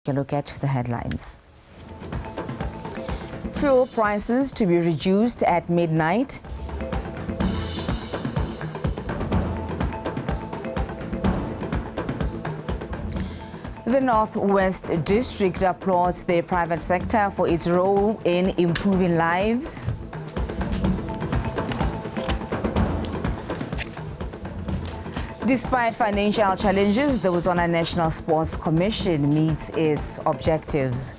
a look at the headlines. Fuel prices to be reduced at midnight. The Northwest District applauds the private sector for its role in improving lives. Despite financial challenges, the BOTSWANA National Sports Commission meets its objectives.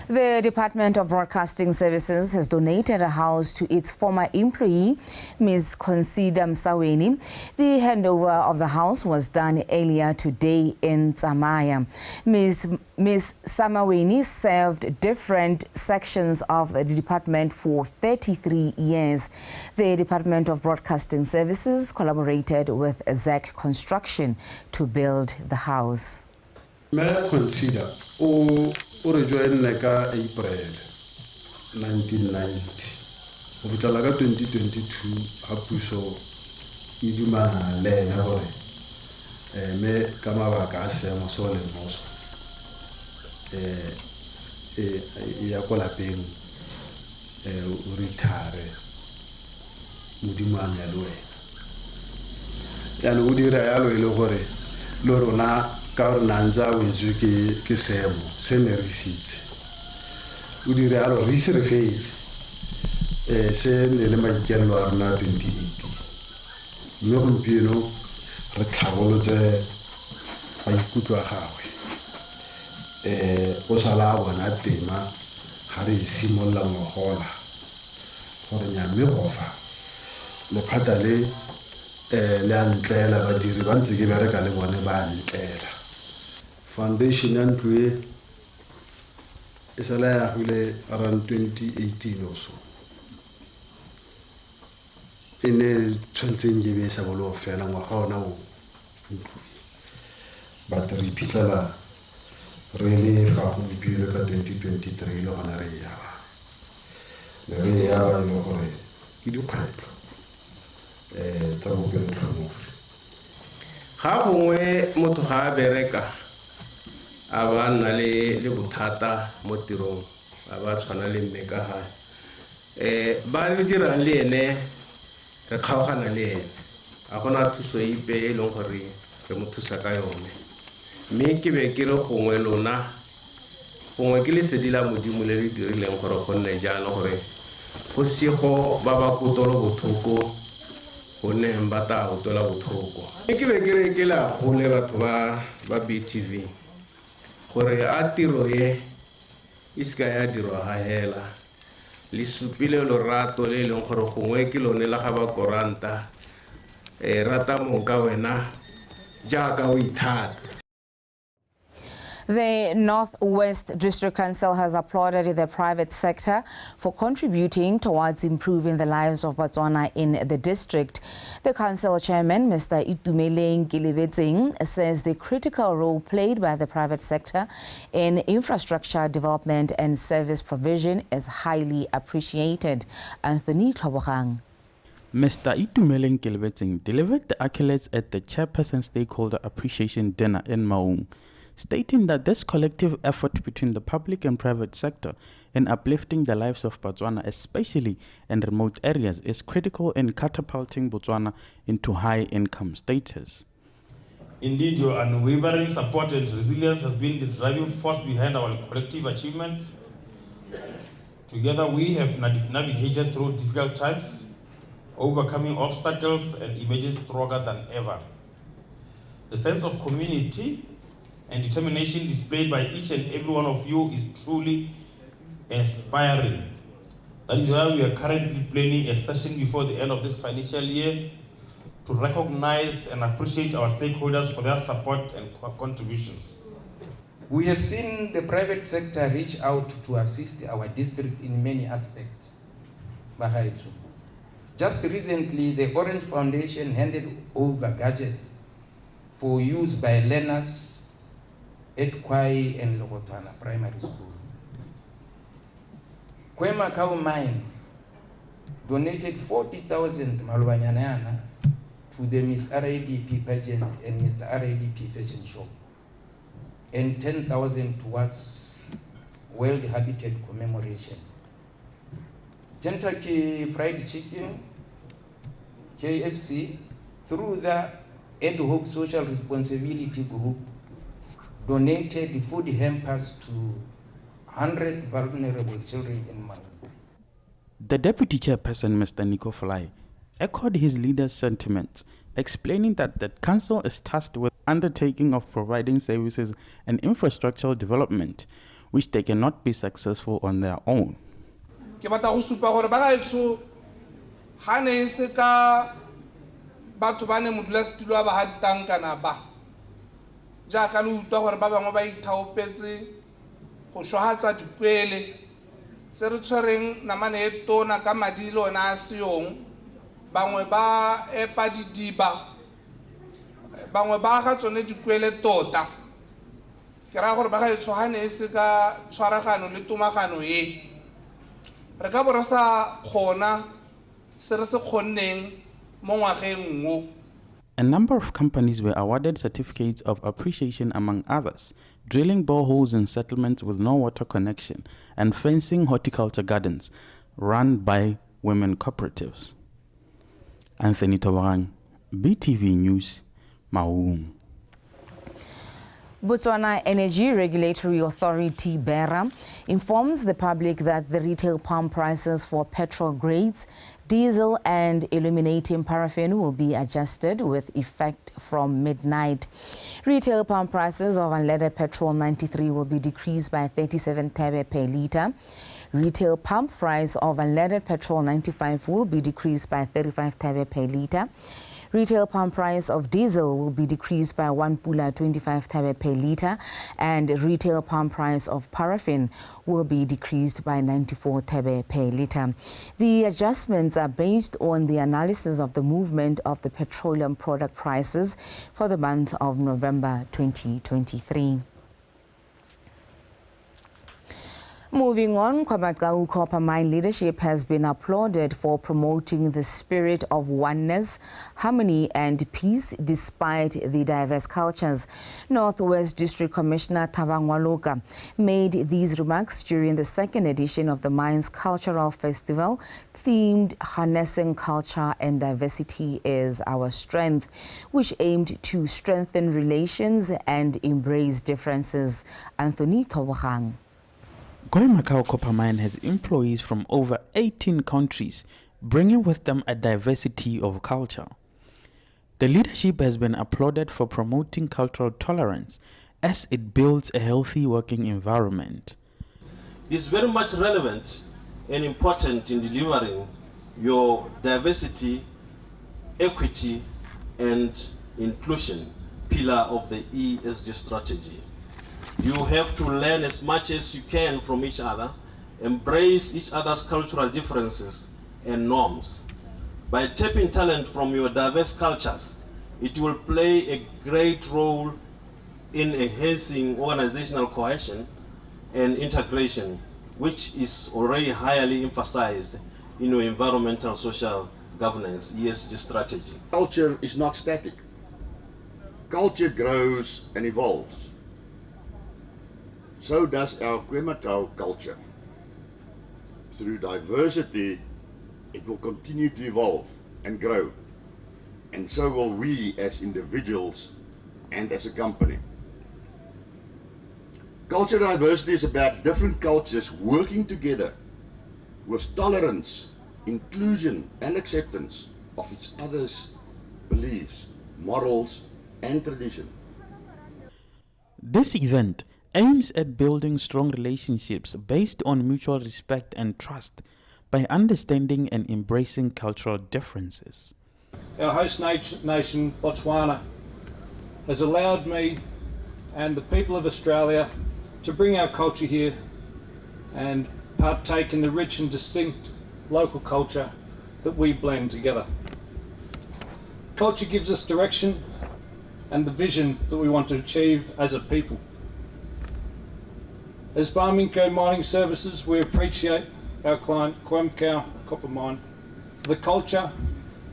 The Department of Broadcasting Services has donated a house to its former employee, Ms. Consider Msaweni. The handover of the house was done earlier today in Tsamaya. Ms. Samaweni served different sections of the department for 33 years. The Department of Broadcasting Services collaborated with ZAC Construction to build the house. May I consider rejoin April 1990. Ovitalaga 2022 hapuso iduma le na hore me kama ba ka se mo so le moso ya kola peng retire mudimana loe ya no dira ya lo ile hore lo rona ka re nanza o itse ke semo se ne re sitse o dire a lo re se re feitse se ne le maikelo a rona 2018 mme gompieno re tlhabolotse ba ikutlwa gagwe o sala bona tema ga re simolla ngogola gore nyame gofa le phata le antlela badiri ba ntse ke bereka le bone ba antlela foundation ya ntwe e sala ya hule around 2018 or so ene tshwantseng ke be sa bolo fela ngwaga ona o but re iphitlhela re le fa go dipile ka 2023 le gona re ya le gore ke dikgwetlho tsa bopelo tlhomofe ga gongwe motho ga a bereka a ba nna le bothata mo tirong a ba tshwana le mme ka gae ba le dirang le ene re kgaogana le ene a gona thuso ipe e leng gore re mo thusa ka yone mme ke be ke re gongwe lona gongwe ke lesedi la modimo le le dirileng gore go nne jaana gore go sego ba ba kutolo bothoko go nne ba ta go tola bothoko ke be ke re ke la gole batho ba BTV gore a tiro ye iska ya dirwa ga hela le supile lorato le leng gore gongwe ke lone la ga ba koranta rata monka wena jaaka o ithata. The Northwest District Council has applauded the private sector for contributing towards improving the lives of BOTSWANA in the district. The council chairman, Mr. Itumeleng Kilebetsing, says the critical role played by the private sector in infrastructure development and service provision is highly appreciated. Anthony Klobogang. Mr. Itumeleng Kilebetsing delivered the accolades at the Chairperson Stakeholder Appreciation Dinner in Maung, stating that this collective effort between the public and private sector in uplifting the lives of BOTSWANA, especially in remote areas, is critical in catapulting BOTSWANA into high-income status. Indeed, your unwavering support and resilience has been the driving force behind our collective achievements. Together, we have navigated through difficult times, overcoming obstacles and emerging stronger than ever. The sense of community and determination displayed by each and every one of you is truly inspiring. That is why we are currently planning a session before the end of this financial year to recognize and appreciate our stakeholders for their support and contributions. We have seen the private sector reach out to assist our district in many aspects. Just recently, the Orange Foundation handed over gadgets for use by learners at Kwai and Logotana Primary School. Kwema Cow Mine donated 40,000 Malubanyana to the Miss RADP pageant and Mr. RADP fashion show. and 10,000 towards World Habitat commemoration. Kentucky Fried Chicken, KFC, through the ad hoc social responsibility group, donated food hampers to 100 vulnerable children in Malawi. The deputy chairperson, Mr. Nico Fly, echoed his leader's sentiments, explaining that the council is tasked with undertaking of providing services and infrastructural development, which they cannot be successful on their own. Batho ba ne modulasetulo ba ha ditankana ba jaaka le utlwa gore ba bangwe ba ithaopetse go shwahatsa dikwele tse re tshwereng namane e tona ka madi le ona a seong bangwe ba epa didiba bangwe ba ga tsone dikwele tota ke ra gore ba ga itshwagane e se ka tshwaragano le tomagano e re ka bo re sa kgona se re se kgonneng. A number of companies were awarded certificates of appreciation, among others, drilling boreholes in settlements with no water connection and fencing horticulture gardens run by women cooperatives. Anthony Tobarang, BTV News, Maung. Botswana Energy Regulatory Authority, BERA, informs the public that the retail pump prices for petrol grades, diesel and illuminating paraffin will be adjusted with effect from midnight. Retail pump prices of unleaded petrol 93 will be decreased by 37 thebe per litre. Retail pump price of unleaded petrol 95 will be decreased by 35 thebe per litre. Retail pump price of diesel will be decreased by 1 pula 25 thebe per litre, and retail pump price of paraffin will be decreased by 94 thebe per litre. The adjustments are based on the analysis of the movement of the petroleum product prices for the month of November 2023. Moving on, KwaMagcawu Copper Mine leadership has been applauded for promoting the spirit of oneness, harmony and peace despite the diverse cultures. Northwest District Commissioner Thabang Waloka made these remarks during the second edition of the mine's cultural festival themed Harnessing Culture and Diversity is Our Strength, which aimed to strengthen relations and embrace differences. Anthony Tobogang. KwaMagcawu Copper Mine has employees from over 18 countries, bringing with them a diversity of culture. The leadership has been applauded for promoting cultural tolerance as it builds a healthy working environment. It's very much relevant and important in delivering your diversity, equity, and inclusion pillar of the ESG strategy. You have to learn as much as you can from each other, embrace each other's cultural differences and norms. By tapping talent from your diverse cultures, it will play a great role in enhancing organizational cohesion and integration, which is already highly emphasized in your environmental social governance ESG strategy. Culture is not static. Culture grows and evolves. So does our KwaMagcawu culture. Through diversity, it will continue to evolve and grow. And so will we as individuals and as a company. Culture diversity is about different cultures working together with tolerance, inclusion and acceptance of each other's beliefs, morals and tradition. This event aims at building strong relationships based on mutual respect and trust by understanding and embracing cultural differences. Our host nation, Botswana, has allowed me and the people of Australia to bring our culture here and partake in the rich and distinct local culture that we blend together. Culture gives us direction and the vision that we want to achieve as a people. As Barminco Mining Services, we appreciate our client, KwaMagcawu Copper Mine, for the culture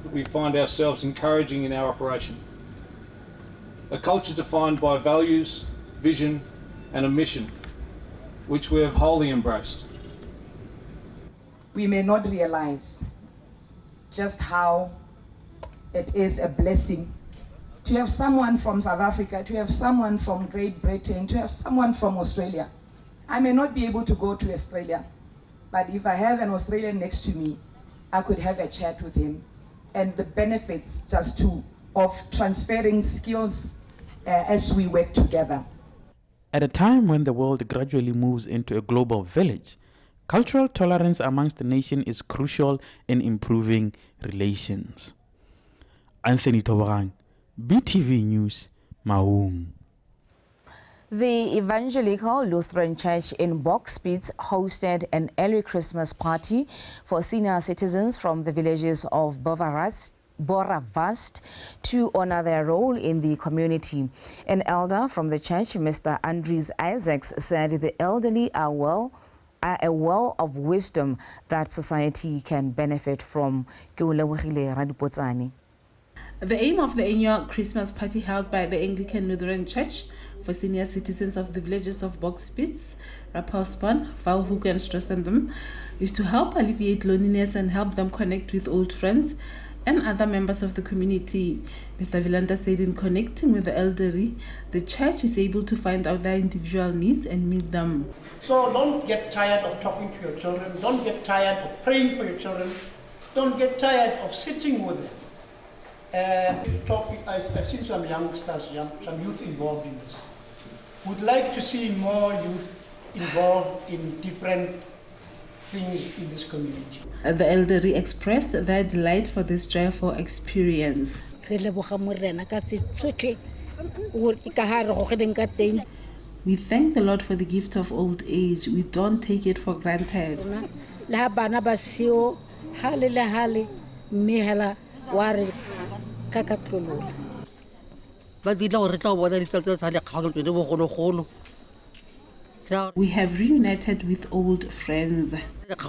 that we find ourselves encouraging in our operation. A culture defined by values, vision and a mission, which we have wholly embraced. We may not realize just how it is a blessing to have someone from South Africa, to have someone from Great Britain, to have someone from Australia. I may not be able to go to Australia, but if I have an Australian next to me, I could have a chat with him, and the benefits just of transferring skills as we work together. At a time when the world gradually moves into a global village, cultural tolerance amongst the nation is crucial in improving relations. Anthony Toborang, BTV News, Maung. The Evangelical Lutheran Church in Bokspeeds hosted an early Christmas party for senior citizens from the villages of Boravast to honor their role in the community. An elder from the church, Mr. Andres Isaacs, said the elderly are a well of wisdom that society can benefit from. The aim of the annual Christmas party held by the Anglican Lutheran Church for senior citizens of the villages of Bokspeeds, Rapalspan, Valhoek and Strossendam is to help alleviate loneliness and help them connect with old friends and other members of the community. Mr. Vilanda said in connecting with the elderly, the church is able to find out their individual needs and meet them. So don't get tired of talking to your children, don't get tired of praying for your children, don't get tired of sitting with them. I've seen some youngsters, some youth involved in this. Would like to see more youth involved in different things in this community. The elderly expressed their delight for this joyful experience. We thank the Lord for the gift of old age. We don't take it for granted. We have reunited with old friends. Those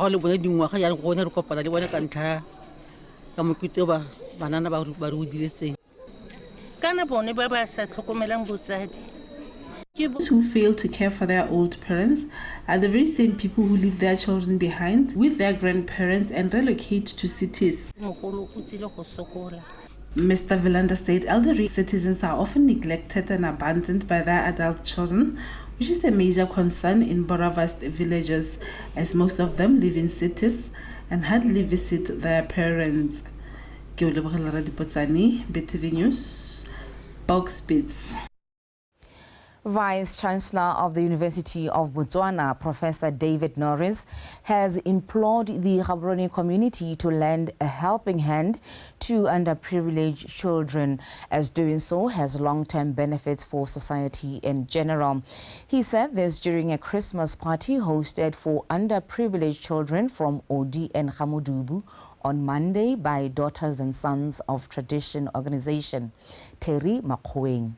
who fail to care for their old parents are the very same people who leave their children behind with their grandparents and relocate to cities. Mr. Vilanda said elderly citizens are often neglected and abandoned by their adult children, which is a major concern in Boravast villages, as most of them live in cities and hardly visit their parents. BTV News, Bokspeeds. Vice-Chancellor of the University of Botswana, Professor David Norris, has implored the Gaborone community to lend a helping hand to underprivileged children, as doing so has long-term benefits for society in general. He said this during a Christmas party hosted for underprivileged children from Odi and Gamodubu on Monday by Daughters and Sons of Tradition organization. Terry Makhoeng.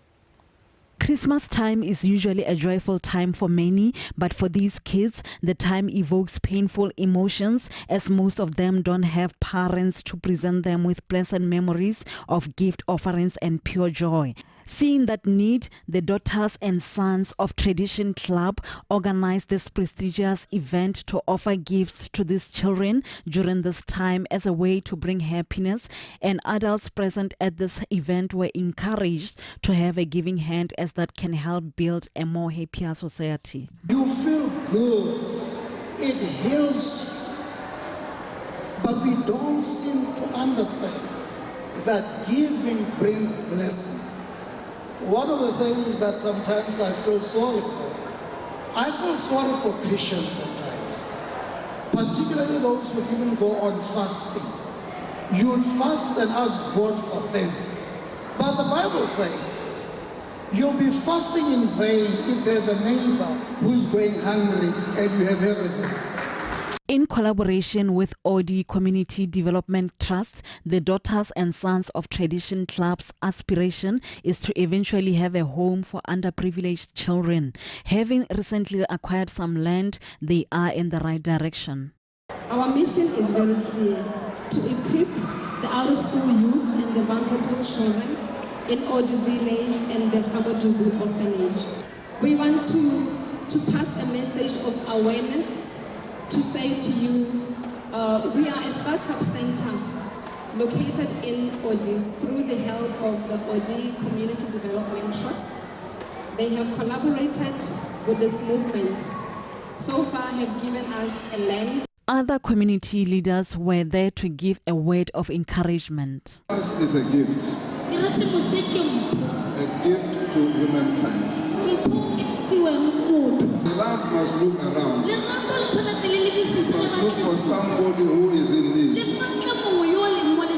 Christmas time is usually a joyful time for many, but for these kids, the time evokes painful emotions, as most of them don't have parents to present them with pleasant memories of gift offerings and pure joy. Seeing that need, the Daughters and Sons of Tradition Club organized this prestigious event to offer gifts to these children during this time as a way to bring happiness, and adults present at this event were encouraged to have a giving hand, as that can help build a more happier society. You feel good, it heals, but we don't seem to understand that giving brings blessings. One of the things that sometimes I feel sorry for, I feel sorry for Christians sometimes, particularly those who even go on fasting. You would fast and ask God for things, but the Bible says you'll be fasting in vain if there's a neighbor who's going hungry and you have everything. In collaboration with Odi Community Development Trust, the Daughters and Sons of Tradition Club's aspiration is to eventually have a home for underprivileged children. Having recently acquired some land, they are in the right direction. Our mission is very clear: to equip the out-of-school youth and the vulnerable children in Odi Village and the Gamodubu Orphanage. We want to pass a message of awareness, to say to you, we are a startup center located in Odi through the help of the Odi Community Development Trust. They have collaborated with this movement. So far have given us a land. Other community leaders were there to give a word of encouragement. This is a gift to humankind. Love must look around, must look for somebody who is in need,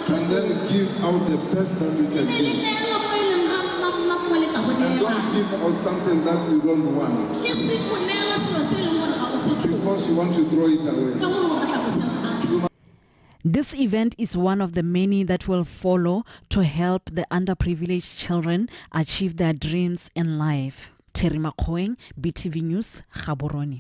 and then give out the best that we can give. And don't give out something that you don't want, because you want to throw it away. This event is one of the many that will follow to help the underprivileged children achieve their dreams in life. Terry Makoeng, BTV News, Gaborone.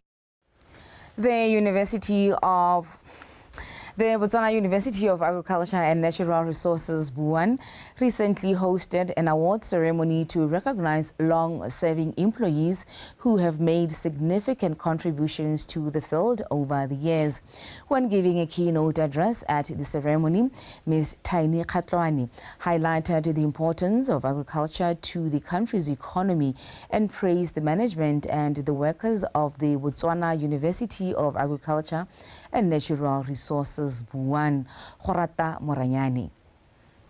The Botswana University of Agriculture and Natural Resources, BOTSWANA, recently hosted an award ceremony to recognize long-serving employees who have made significant contributions to the field over the years. When giving a keynote address at the ceremony, Ms. Taini Khatlwani highlighted the importance of agriculture to the country's economy and praised the management and the workers of the Botswana University of Agriculture and Natural Resources, BOTSWANA. Khorata Moranyani.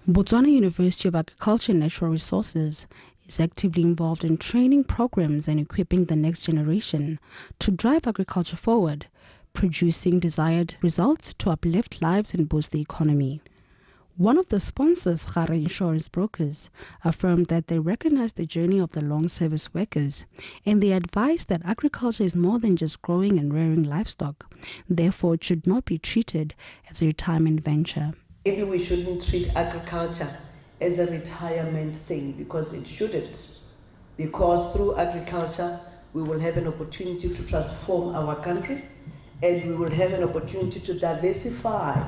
Botswana University of Agriculture and Natural Resources is actively involved in training programs and equipping the next generation to drive agriculture forward, producing desired results to uplift lives and boost the economy. One of the sponsors, Gare Insurance Brokers, affirmed that they recognize the journey of the long service workers and they advise that agriculture is more than just growing and rearing livestock. Therefore, it should not be treated as a retirement venture. Maybe we shouldn't treat agriculture as a retirement thing, because it shouldn't. Because through agriculture, we will have an opportunity to transform our country, and we will have an opportunity to diversify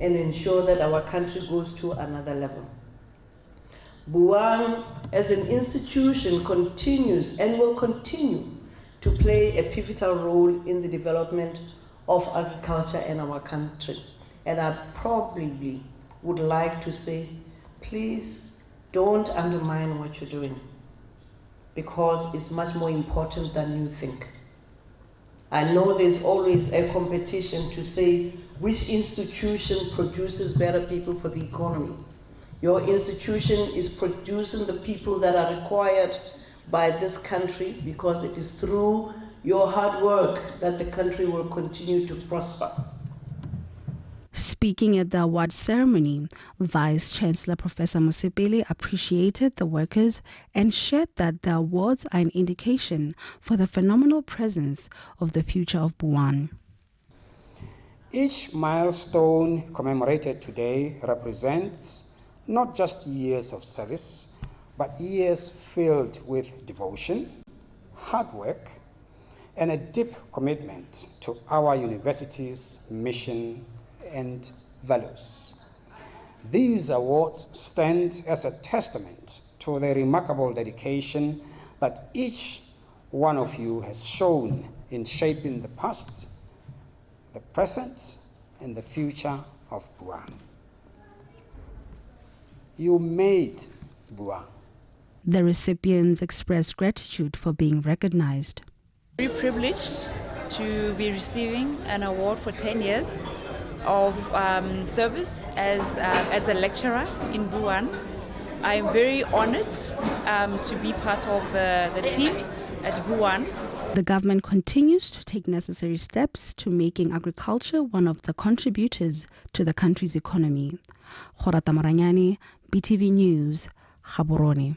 and ensure that our country goes to another level. BOTSWANA as an institution continues and will continue to play a pivotal role in the development of agriculture in our country. And I probably would like to say, please don't undermine what you're doing, because it's much more important than you think. I know there's always a competition to say which institution produces better people for the economy. Your institution is producing the people that are required by this country, because it is through your hard work that the country will continue to prosper. Speaking at the award ceremony, Vice Chancellor Professor Mosepele appreciated the workers and shared that the awards are an indication for the phenomenal presence of the future of BOTSWANA. Each milestone commemorated today represents not just years of service, but years filled with devotion, hard work, and a deep commitment to our university's mission and values. These awards stand as a testament to the remarkable dedication that each one of you has shown in shaping the past, the present, and the future of BOTSWANA. You made BOTSWANA. The recipients expressed gratitude for being recognized. Very privileged to be receiving an award for 10 years of service as a lecturer in BOTSWANA. I am very honored to be part of the team at BOTSWANA. The government continues to take necessary steps to making agriculture one of the contributors to the country's economy. Khorata Moranyani, BTV News, Gaborone.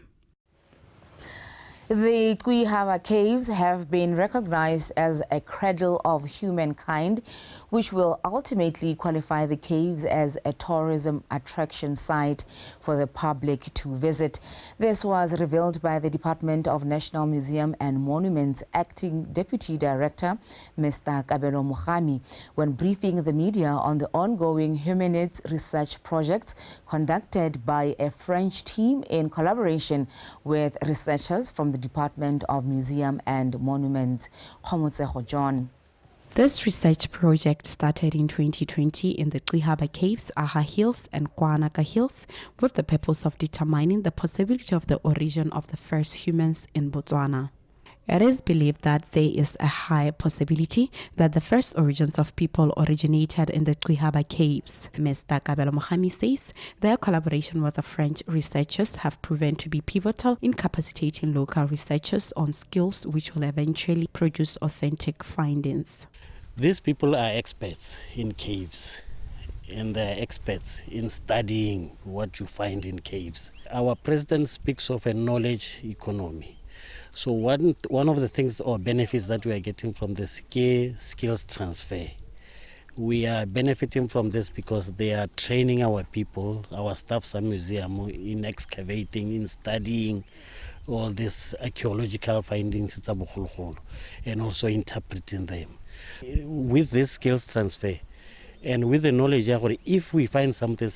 The Kuihava Caves have been recognized as a cradle of humankind, which will ultimately qualify the caves as a tourism attraction site for the public to visit. This was revealed by the Department of National Museum and Monuments Acting Deputy Director, Mr. Kabelo Mukhami, when briefing the media on the ongoing humanities research projects conducted by a French team in collaboration with researchers from the Department of Museum and Monuments, Khomotseho John. This research project started in 2020 in the Qihaba Caves, Aha Hills and Kwanaka Hills with the purpose of determining the possibility of the origin of the first humans in Botswana. It is believed that there is a high possibility that the first origins of people originated in the Qihaba Caves. Mr. Kabelo Mohami says their collaboration with the French researchers have proven to be pivotal in capacitating local researchers on skills which will eventually produce authentic findings. These people are experts in caves, and they're experts in studying what you find in caves. Our president speaks of a knowledge economy. So one of the things or benefits that we are getting from this skills transfer, we are benefiting from this because they are training our people, our staffs at museum, in excavating, in studying all these archaeological findings, and also interpreting them. With this skills transfer, and with the knowledge that if we find something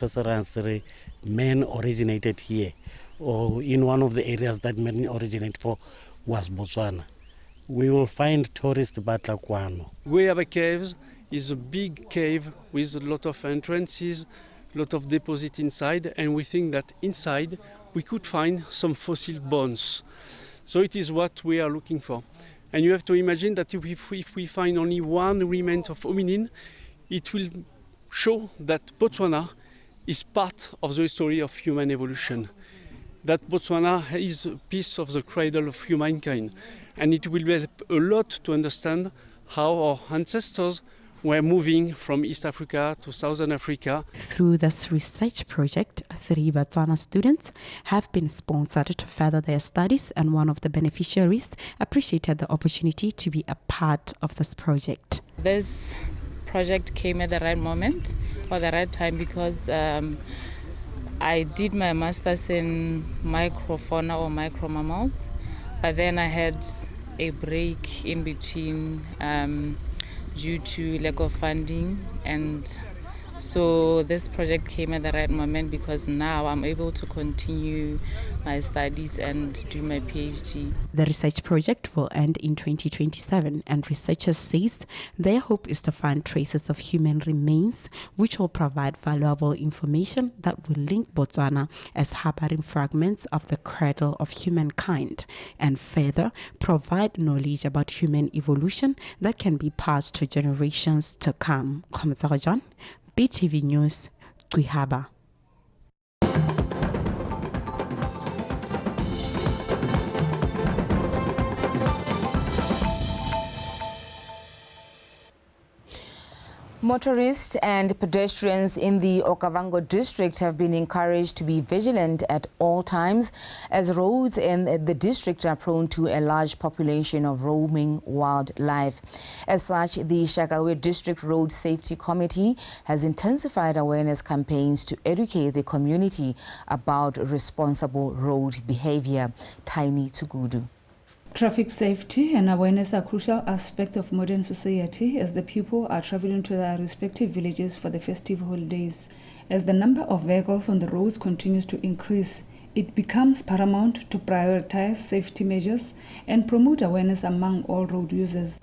men originated here, or in one of the areas that men originate for was Botswana, we will find tourist Batlakwano. Qihaba Caves is a big cave with a lot of entrances, a lot of deposit inside, and we think that inside we could find some fossil bones. So it is what we are looking for. And you have to imagine that if we find only one remnant of hominin, it will show that Botswana is part of the history of human evolution. That Botswana is a piece of the cradle of humankind, and it will help a lot to understand how our ancestors were moving from East Africa to Southern Africa. Through this research project, 3 Botswana students have been sponsored to further their studies, and one of the beneficiaries appreciated the opportunity to be a part of this project. This project came at the right moment or the right time because I did my master's in microfauna or micromammals, but then I had a break in between due to lack of funding, and so this project came at the right moment because now I'm able to continue my studies and do my PhD. The research project will end in 2027, and researchers say their hope is to find traces of human remains which will provide valuable information that will link Botswana as harboring fragments of the cradle of humankind, and further provide knowledge about human evolution that can be passed to generations to come. Khomotseho John, BTV News, Qihaba. Motorists and pedestrians in the Okavango district have been encouraged to be vigilant at all times as roads in the district are prone to a large population of roaming wildlife. As such, the Shakawe District Road Safety Committee has intensified awareness campaigns to educate the community about responsible road behavior. Tiny Tugudu. Traffic safety and awareness are crucial aspects of modern society as the people are traveling to their respective villages for the festive holidays. As the number of vehicles on the roads continues to increase, it becomes paramount to prioritize safety measures and promote awareness among all road users.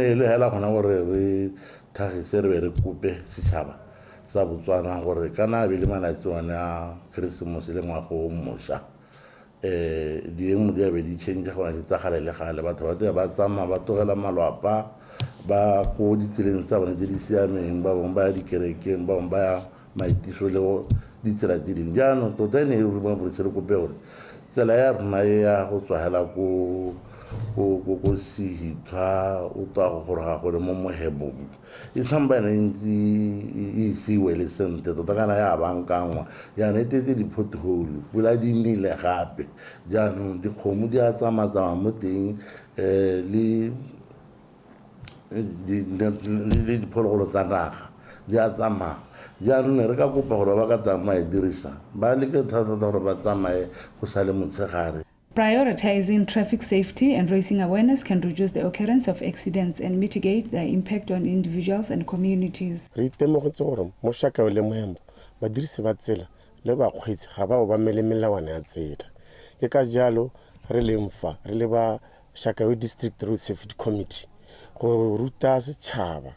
Dieng dia be di change go di tsagale le gale batho ba ba tsama ba togela malwapa ba go di tseleng tsa bone di siameng ba bong ba di kerekeng ba bong ba maitiso le di tsela tse ding jaanong tota ne re ba botsele go pe gore tsela ya rona ya go tswahela go sihitwa o twa go gore ga gore mo mohebo e sambana ntsi e siwe le sente tota kana ya bankangwa ya netetse di pothole pula di nile gape jaanong dikgomo di a tsamatsama mo teng le diphologolo tsa naga di a tsamaya jaanong re ka kopa gore ba ka tsamaye dirisa ba leke thata gore ba tsamaye go sa le motshegare. Prioritizing traffic safety and raising awareness can reduce the occurrence of accidents and mitigate their impact on individuals and communities. Re itemogetse gore mo Shakawe le Mohembo badirisi ba tsela le bakgweetsi ga ba mele melawana ya tsela. Ke ka jalo re le mfa re le ba Shakawe District Road Safety Committee go ruta setšhaba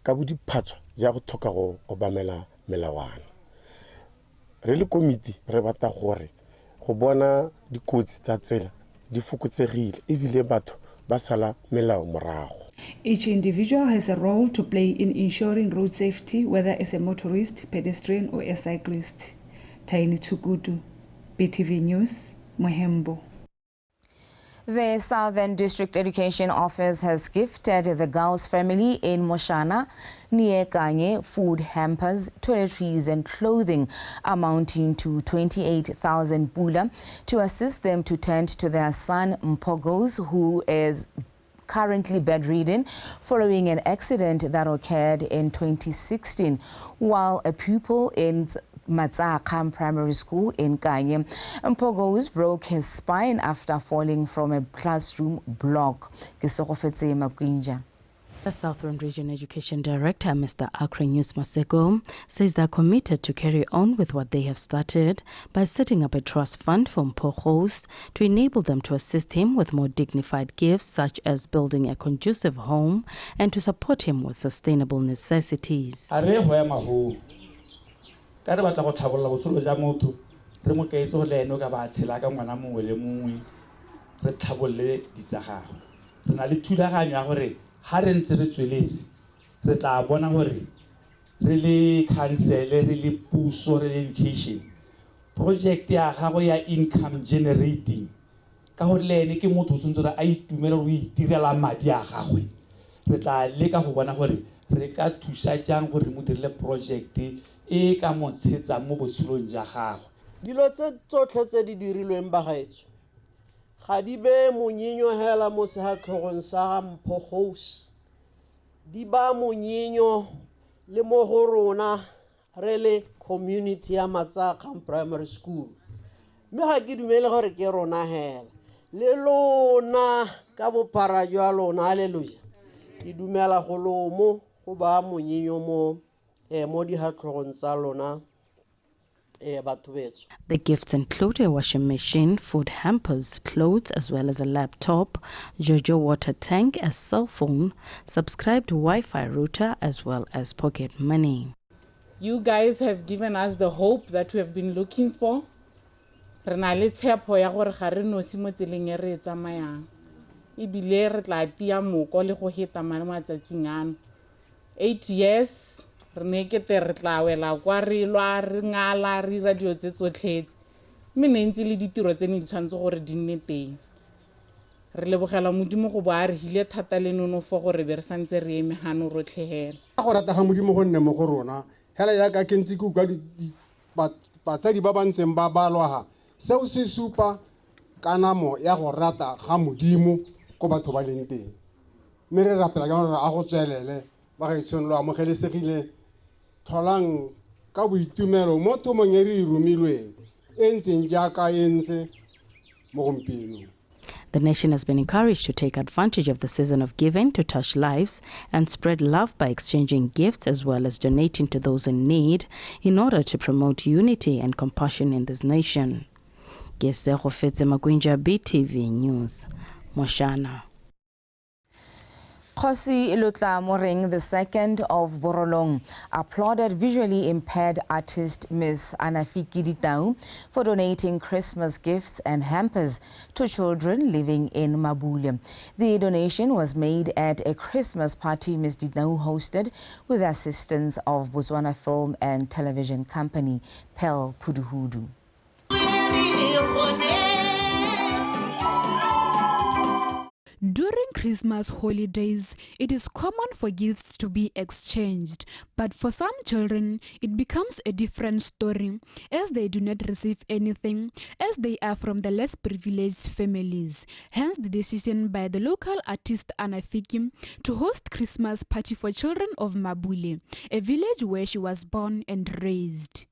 ka bodiphatšwa ja go thoka go obamela melawana. Re le committee re batla gore go bona dikotsi tsa tsela di fokotsegile ebile batho ba sala melao morago. Each individual has a role to play in ensuring road safety, whether as a motorist, pedestrian or a cyclist. Taini Tukutu, BTV News, Mohembo. The Southern District Education Office has gifted the Gauss family in Moshana near Kanye food hampers, toiletries and clothing amounting to 28,000 bula to assist them to tend to their son Mpogos, who is currently bedridden following an accident that occurred in 2016 while a pupil in Matsakam Primary School in Kanye. Mpogos broke his spine after falling from a classroom block. The Southern Region Education Director, Mr. Akrenyus Maseko, says they're committed to carry on with what they have started by setting up a trust fund for Mpogos to enable them to assist him with more dignified gifts such as building a conducive home and to support him with sustainable necessities. Ha re ntse re tsweletse re tla bona hore re le council re le puso re le education project ya gago ya income generating ka hore le ene ke motho tshwantse re a itumela go itirela madi a gagwe re tla leka go bona hore re ka thusa jang gore mo dirile project e ka mo tshetsa mo botshelong ja gagwe. Dilo tse tsotlhe tse di dirilweng ba gaetso ga di be monyinyo hela mo sehatlhogong sa Mpogos di ba monyinyo le mo go rona re le community ya Matsakam Primary School. Mme ga ke dumele gore ke rona hela le lona ka bophara jwa lona, haleluya, ke dumela go lomo go ba monyinyo mo dihatlhogong tsa lona. The gifts include a washing machine, food hampers, clothes, as well as a laptop, JoJo water tank, a cell phone, subscribed Wi-Fi router, as well as pocket money. You guys have given us the hope that we have been looking for. 8 years. Re nekete re tla wela kwa re lwa re ngala re radio tse tsotlhetse mme ne ntse le ditiro tse ne di tshwanetse gore di nne teng re lebogela modimo go ba re hile thata le nonofo gore be re santse re eme hano rotlhehela go rata ga modimo go nne mo go rona hela ya ka kentse ku ka batsadi ba bantseng ba balwa ha seo se supa kanamo ya go rata ga modimo go batho ba leng teng mme re rapela ka gore a go tswelele ba ga itshonelo amogelesegile tholang ka boitumelo mo thomong e re rumilweng e ntseng jaaka e ntse mo gompieno. The nation has been encouraged to take advantage of the season of giving to touch lives and spread love by exchanging gifts as well as donating to those in need in order to promote unity and compassion in this nation. Gesego Fetse Magwinja, BTV News, Moshana. Khosi Lutla Moring II of Borolong applauded visually impaired artist Ms. Anafiki Ditau for donating Christmas gifts and hampers to children living in Mabule. The donation was made at a Christmas party Ms. Ditau hosted with the assistance of BOTSWANA Film and Television Company, Pel Puduhudu. During Christmas holidays, it is common for gifts to be exchanged, but for some children, it becomes a different story as they do not receive anything as they are from the less privileged families. Hence the decision by the local artist Anafiki to host Christmas party for children of Mabule, a village where she was born and raised.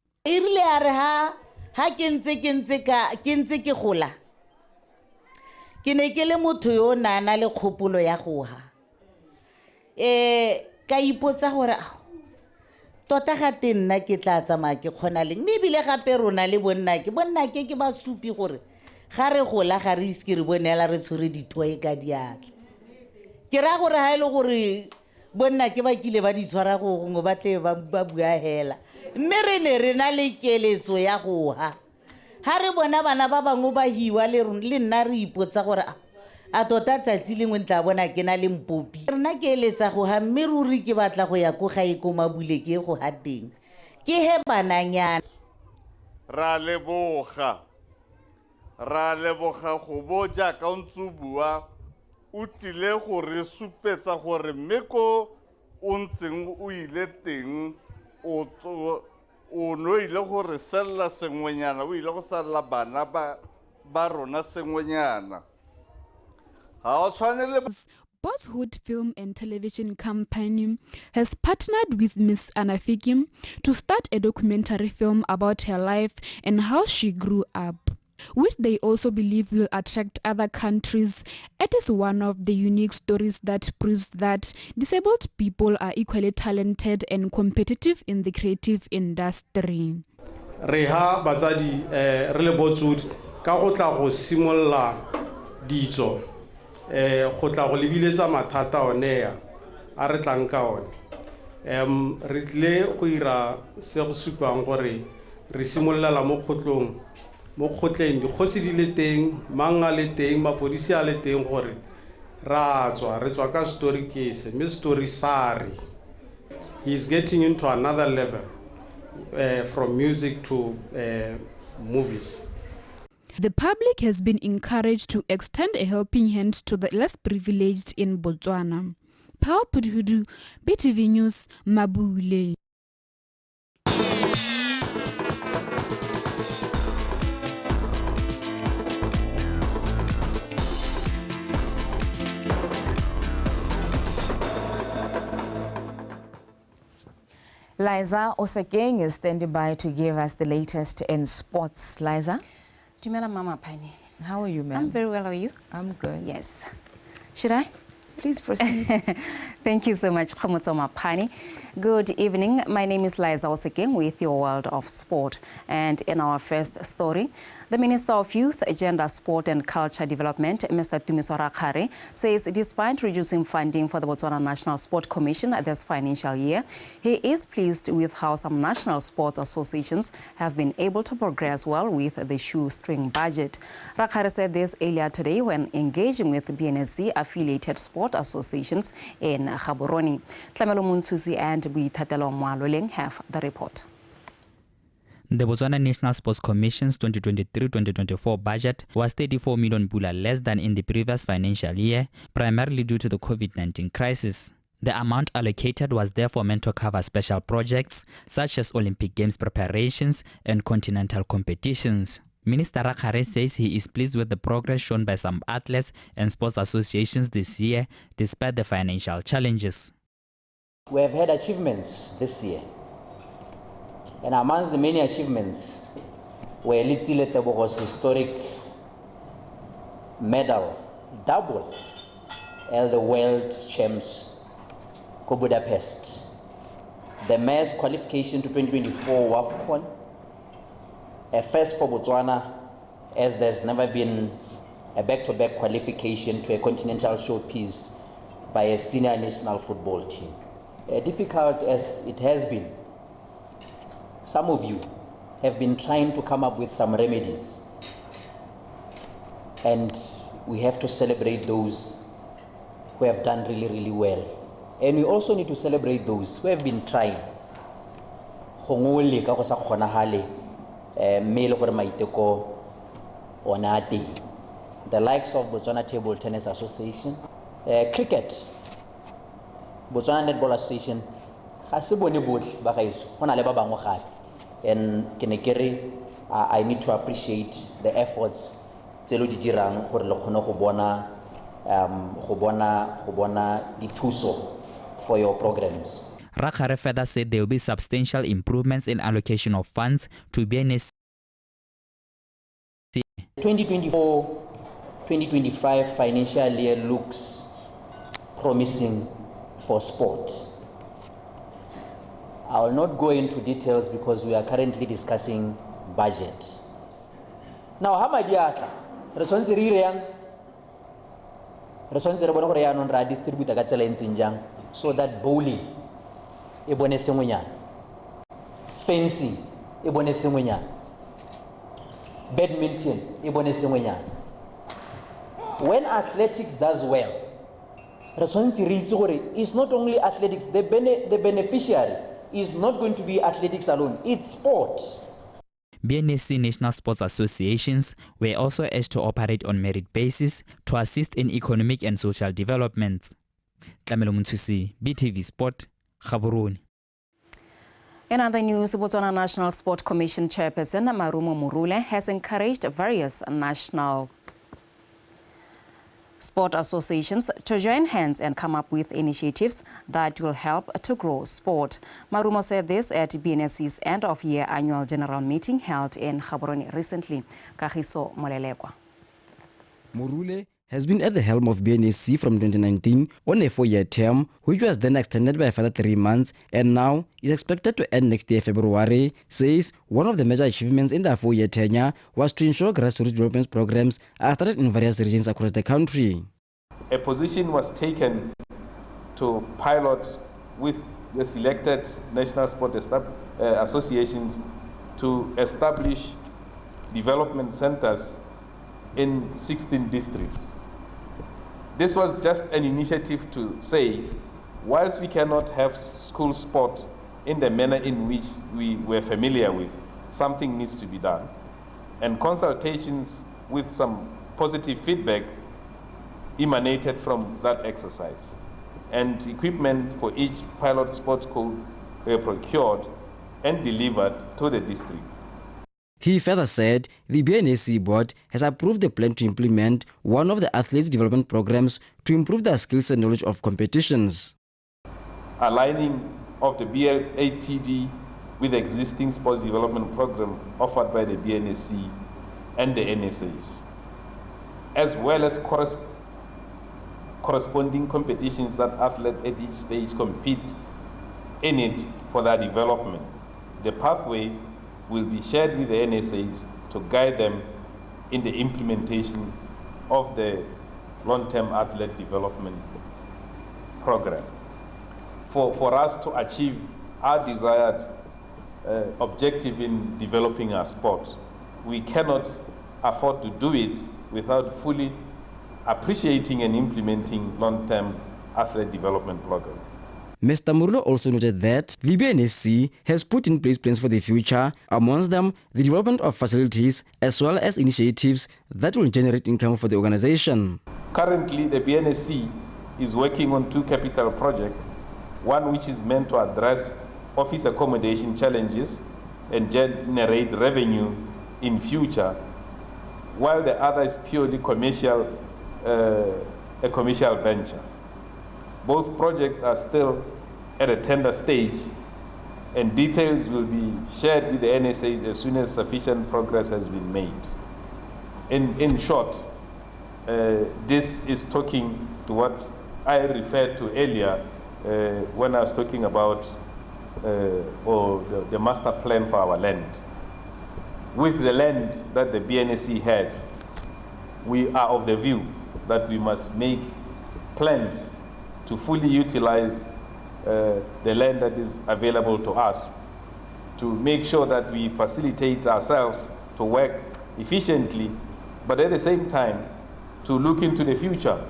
Ke ne ke le motho yo nana le kgopolo ya goha ka ipotsa gore tota ga te nna ke tla tsamaya ke khona leng mme bile gape rona le bonna ke ba supi gore ga re gola ga re iske re bonela re tshwere dithoe ka diatla ke ra gore ha ile gore bonna ke ba kile ba di tshwara go gongwe ba tle ba bua hela mme re ne re na le keletso ya go ha re bona bana ba bangwe ba hiwa le nna re ipotsa gore a tota tsatsi lengwe ntla bona ke na le mpopi rena ke eletsa go ha mme ruri ke batla go ya go gae ko mabule ke go ha teng ke he bananyana ra leboga go boja ka ntse bua o tile go re supetsa gore mme ko o ntseng o ile teng o no ile gore sella sengwenyana o ile go salla bana ba rona sengwenyana ha o tshwanele Botswood Film and Television Company has partnered with Miss Anna Fikim to start a documentary film about her life and how she grew up, which they also believe will attract other countries. It is one of the unique stories that proves that disabled people are equally talented and competitive in the creative industry. Reha batsadi re le Botswood ka go tla go simolla ditso go tla go lebiletsa mathata onea a re tlang ka one re tle go ira se go supang gore re simollela mo kgotleng dikgosi di le teng manga le teng mapodisi a le teng gore ra tswa ka story case mme story sari he is getting into another level from music to movies. The public has been encouraged to extend a helping hand to the less privileged in Botswana. Paul Pudhudu, BTV News, Mabule. Liza Osekeng is standing by to give us the latest in sports. Liza? Dumela Mama Pani. How are you, ma'am? I'm very well. How are you? I'm good. Yes. Should I? Please proceed. Thank you so much, Mama Pani. Good evening. My name is Liza Osekeng with your World of Sport. And in our first story, the Minister of Youth, Gender, Sport and Culture Development, Mr. Tumiso Rakhare, says despite reducing funding for the Botswana National Sport Commission this financial year, he is pleased with how some national sports associations have been able to progress well with the shoestring budget. Rakhare said this earlier today when engaging with BNSC-affiliated sport associations in Gaborone. Tlamelo Muntsusi and Buitatelo Mwaloleng have the report. The Botswana National Sports Commission's 2023-2024 budget was 34 million pula less than in the previous financial year, primarily due to the COVID-19 crisis. The amount allocated was therefore meant to cover special projects such as Olympic Games preparations and continental competitions. Minister Rakhare says he is pleased with the progress shown by some athletes and sports associations this year, despite the financial challenges. We have had achievements this year. And amongst the many achievements were Litsile Tebogo's historic medal, double, as the world champs, Ko Budapest. The men's qualification to 2024 WAFCON, a first for Botswana, as there's never been a back-to-back qualification to a continental showpiece by a senior national football team. Difficult as it has been, some of you have been trying to come up with some remedies, and we have to celebrate those who have done really, really well. And we also need to celebrate those who have been trying. The likes of Botswana Table Tennis Association, cricket, Botswana Netball Association, and I need to appreciate the efforts for your programs. Rakhare further said there will be substantial improvements in allocation of funds to BNSC. 2024-2025 financial year looks promising for sport. I will not go into details because we are currently discussing budget. Now, Hamadiata, re tshwanetse re ire yang re tshwanetse re bone gore yaanong re a distributa ka tsela e ntseng jang so that bowling e bone sengwenyana, fencing e bone sengwenyana, badminton e bone sengwenyana. When athletics does well, re tshwanetse re itse gore it's not only athletics, the beneficiary is not going to be athletics alone, it's sport. BNSC National Sports Associations were also urged to operate on merit basis to assist in economic and social development. Tlamelo Munthusi, BTV Sport, Gaborone. In other news, Botswana National Sport Commission Chairperson Marumo Murule has encouraged various national sport associations to join hands and come up with initiatives that will help to grow sport. Marumo said this at BNSC's end-of-year annual general meeting held in Gaborone recently. Kagiso Molelekwa. Murule has been at the helm of BNSC from 2019 on a 4-year term, which was then extended by a further 3 months and now is expected to end next year February. Says one of the major achievements in the 4-year tenure was to ensure grassroots development programs are started in various regions across the country. A position was taken to pilot with the selected national sport associations to establish development centers in 16 districts. This was just an initiative to say, whilst we cannot have school sport in the manner in which we were familiar with, something needs to be done. And consultations with some positive feedback emanated from that exercise. And equipment for each pilot sports school were procured and delivered to the district. He further said the BNSC board has approved the plan to implement one of the athletes' development programs to improve their skills and knowledge of competitions. Aligning of the BLATD with the existing sports development program offered by the BNSC and the NSAs, as well as corresponding competitions that athletes at each stage compete in it for their development. The pathway will be shared with the NSAs to guide them in the implementation of the long-term athlete development program. For us to achieve our desired objective in developing our sport, we cannot afford to do it without fully appreciating and implementing long-term athlete development program. Mr. Murlo also noted that the BNSC has put in place plans for the future, amongst them the development of facilities as well as initiatives that will generate income for the organization. Currently, the BNSC is working on 2 capital projects, one which is meant to address office accommodation challenges and generate revenue in future, while the other is purely commercial, a commercial venture. Both projects are still at a tender stage, and details will be shared with the NSAs as soon as sufficient progress has been made. In short, this is talking to what I referred to earlier when I was talking about the master plan for our land. With the land that the BNSC has, we are of the view that we must make plans to fully utilize the land that is available to us, to make sure that we facilitate ourselves to work efficiently, but at the same time to look into the future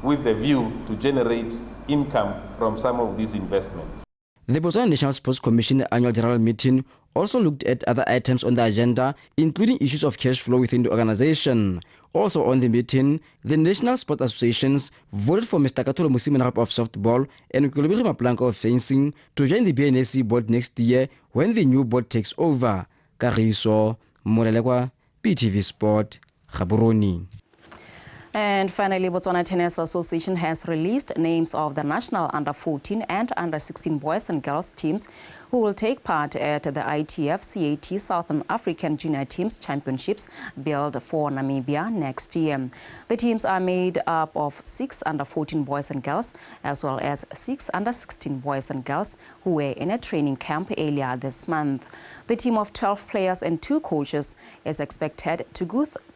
with the view to generate income from some of these investments. The Botswana National Sports Commission annual general meeting also looked at other items on the agenda, including issues of cash flow within the organization. Also on the meeting, the National Sport Associations voted for Mr. Katolo Musimanarap of softball and Kulubiri Maplanka of fencing to join the BNSC board next year when the new board takes over. Kariso Morelekwa, BTV Sport, Gaborone. And finally, Botswana Tennis Association has released names of the national under-14 and under-16 boys and girls teams who will take part at the ITF CAT Southern African Junior Teams Championships billed for Namibia next year. The teams are made up of 6 under-14 boys and girls as well as 6 under-16 boys and girls who were in a training camp earlier this month. The team of 12 players and 2 coaches is expected to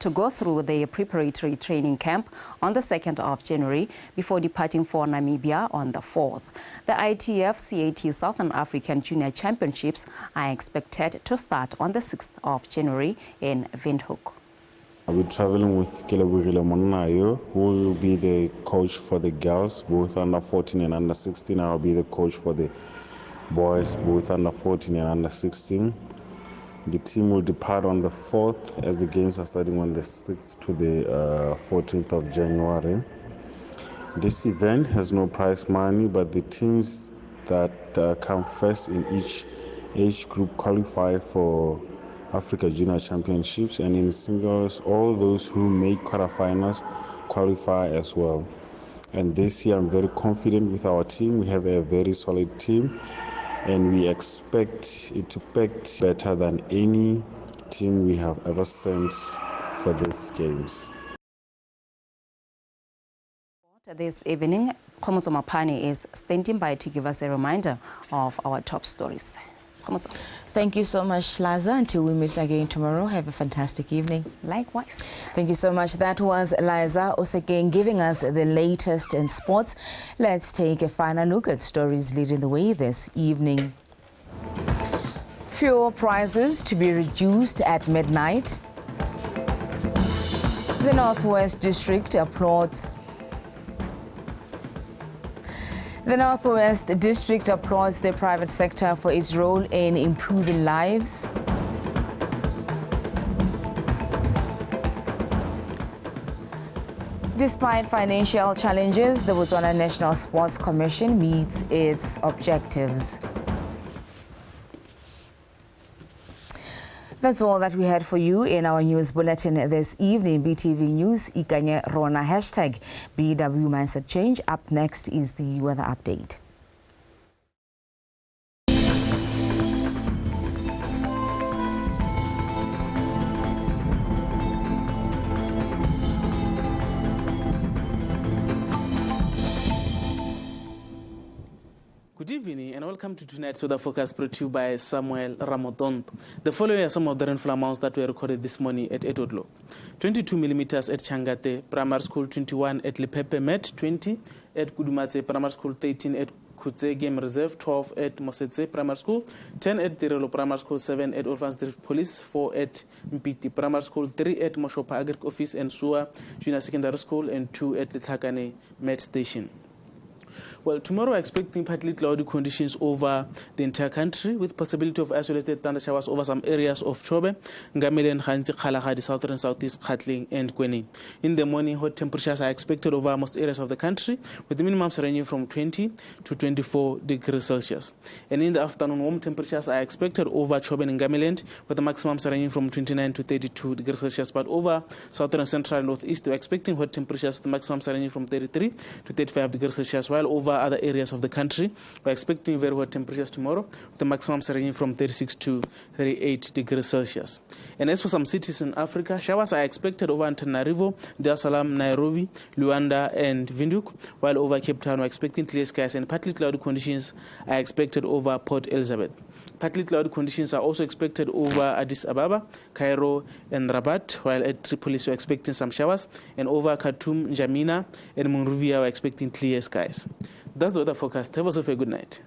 to go through their preparatory training camp on the 2nd of January before departing for Namibia on the 4th. The ITF CAT Southern African Junior Championships are expected to start on the 6th of January in Windhoek. I'll be traveling with Kelebogile Monayo, who will be the coach for the girls, both under 14 and under 16. I'll be the coach for the boys, both under 14 and under 16. The team will depart on the 4th as the games are starting on the 6th to the 14th of January. This event has no prize money, but the teams that come first in each age group qualify for Africa Junior Championships, and in singles, all those who make quarterfinals qualify as well. And this year, I'm very confident with our team. We have a very solid team, and we expect it to be better than any team we have ever sent for these games. This evening, Khomozo Mapani is standing by to give us a reminder of our top stories. Thank you so much, Laza. Until we meet again tomorrow, have a fantastic evening. Likewise. Thank you so much. That was Liza Osegeng giving us the latest in sports. Let's take a final look at stories leading the way this evening. Fuel prices to be reduced at midnight. The Northwest District applauds. The Northwest District applauds the private sector for its role in improving lives. Despite financial challenges, the Botswana National Sports Commission meets its objectives. That's all that we had for you in our news bulletin this evening. BTV News, Ikanye Rona, hashtag BW Mindset Change. Up next is the weather update. Good evening and welcome to tonight's weather forecast brought to you by Samuel Ramotonto. The following are some of the rainfall amounts that were recorded this morning at 8 o'clock. 22 millimeters at Changate Primary School, 21 at Lipepe Met, 20 at Kudumatse Primary School, 13 at Kutse Game Reserve, 12 at Mosetse Primary School, 10 at Tirelo Primary School, 7 at Orphans Drift Police, 4 at Mpiti Primary School, 3 at Moshopa Agric Office and Sua Junior Secondary School, and 2 at Litlakane Met Station. Well, tomorrow we're expecting partly cloudy conditions over the entire country with possibility of isolated thunder showers over some areas of Chobe, Ngamele and Khanzi, Kgalagadi, southern and southeast, Katling and Kweni. In the morning, hot temperatures are expected over most areas of the country with the minimums ranging from 20 to 24 degrees Celsius. And in the afternoon, warm temperatures are expected over Chobe and Ngamele with the maximums ranging from 29 to 32 degrees Celsius. But over southern and central and northeast, we're expecting hot temperatures with the maximums ranging from 33 to 35 degrees Celsius, while over other areas of the country, we're expecting very hot temperatures tomorrow, with the maximums ranging from 36 to 38 degrees Celsius. And as for some cities in Africa, showers are expected over Antananarivo, Dar es Salaam, Nairobi, Luanda, and Windhoek, while over Cape Town, we're expecting clear skies and partly cloudy conditions are expected over Port Elizabeth. Partly cloudy conditions are also expected over Addis Ababa, Cairo, and Rabat, while at Tripoli we're expecting some showers, and over Khartoum, N'Djamena, and Monrovia we're expecting clear skies. That's the weather forecast. Have yourself a good night.